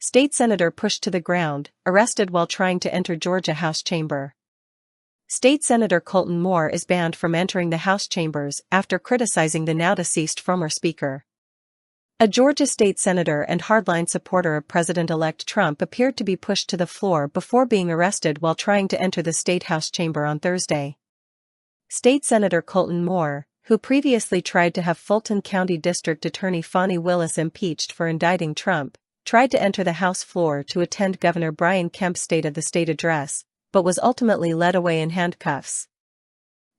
State senator pushed to the ground, arrested while trying to enter Georgia House chamber. State Senator Fulton Moore is banned from entering the House chambers after criticizing the now-deceased former speaker. A Georgia state senator and hardline supporter of President-elect Trump appeared to be pushed to the floor before being arrested while trying to enter the State House chamber on Thursday. State Senator Fulton Moore, who previously tried to have Fulton County District Attorney Fani Willis impeached for indicting Trump, tried to enter the House floor to attend Governor Brian Kemp's State of the State address, but was ultimately led away in handcuffs.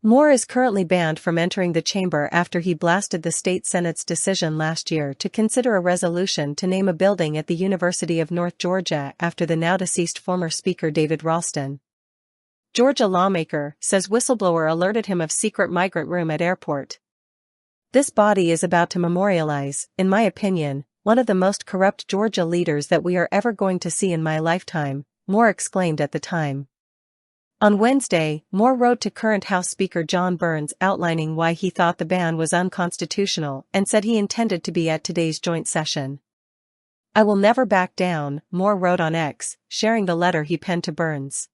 Moore is currently banned from entering the chamber after he blasted the state Senate's decision last year to consider a resolution to name a building at the University of North Georgia after the now-deceased former Speaker David Ralston. Georgia lawmaker says whistleblower alerted him of secret migrant room at airport. This body is about to memorialize, in my opinion, one of the most corrupt Georgia leaders that we are ever going to see in my lifetime, Moore exclaimed at the time. On Wednesday, Moore wrote to current House Speaker John Burns outlining why he thought the ban was unconstitutional and said he intended to be at today's joint session. "I will never back down," Moore wrote on X, sharing the letter he penned to Burns.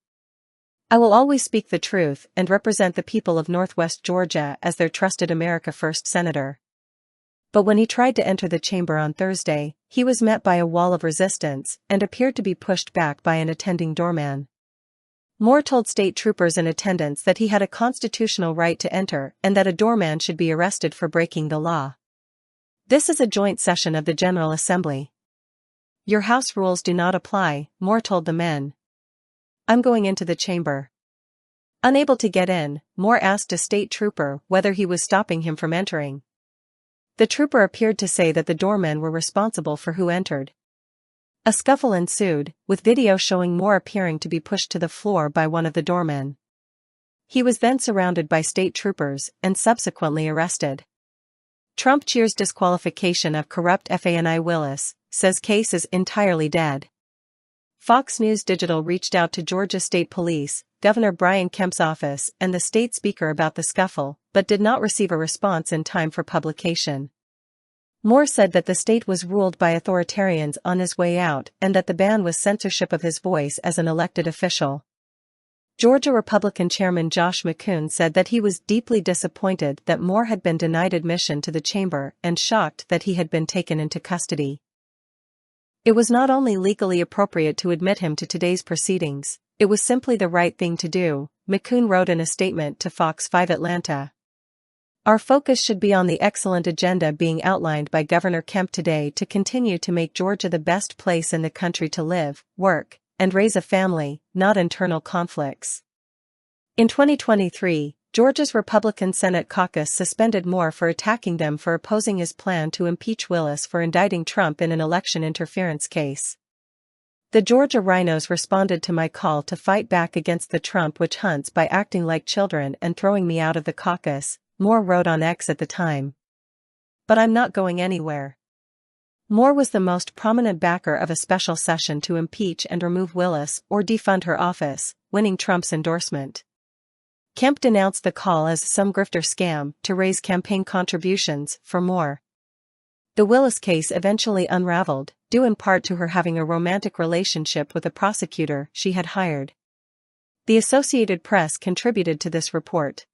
"I will always speak the truth and represent the people of Northwest Georgia as their trusted America First senator." But when he tried to enter the chamber on Thursday, he was met by a wall of resistance and appeared to be pushed back by an attending doorman. Moore told state troopers in attendance that he had a constitutional right to enter and that a doorman should be arrested for breaking the law. "This is a joint session of the General Assembly. Your House rules do not apply," Moore told the men. "I'm going into the chamber." Unable to get in, Moore asked a state trooper whether he was stopping him from entering. The trooper appeared to say that the doormen were responsible for who entered. A scuffle ensued, with video showing Moore appearing to be pushed to the floor by one of the doormen. He was then surrounded by state troopers and subsequently arrested. Trump cheers disqualification of corrupt Fani Willis, says case is entirely dead. Fox News Digital reached out to Georgia State Police, Governor Brian Kemp's office and the state speaker about the scuffle, but did not receive a response in time for publication. Moore said that the state was ruled by authoritarians on his way out and that the ban was censorship of his voice as an elected official. Georgia Republican Chairman Josh McCoon said that he was deeply disappointed that Moore had been denied admission to the chamber and shocked that he had been taken into custody. "It was not only legally appropriate to admit him to today's proceedings, it was simply the right thing to do," McCoon wrote in a statement to Fox 5 Atlanta. "Our focus should be on the excellent agenda being outlined by Governor Kemp today to continue to make Georgia the best place in the country to live, work, and raise a family, not internal conflicts." In 2023, Georgia's Republican Senate caucus suspended Moore for attacking them for opposing his plan to impeach Willis for indicting Trump in an election interference case. "The Georgia rhinos responded to my call to fight back against the Trump witch hunts by acting like children and throwing me out of the caucus," Moore wrote on X at the time. "But I'm not going anywhere." Moore was the most prominent backer of a special session to impeach and remove Willis or defund her office, winning Trump's endorsement. Kemp denounced the call as some grifter scam to raise campaign contributions for Moore. The Willis case eventually unraveled, due in part to her having a romantic relationship with a prosecutor she had hired. The Associated Press contributed to this report.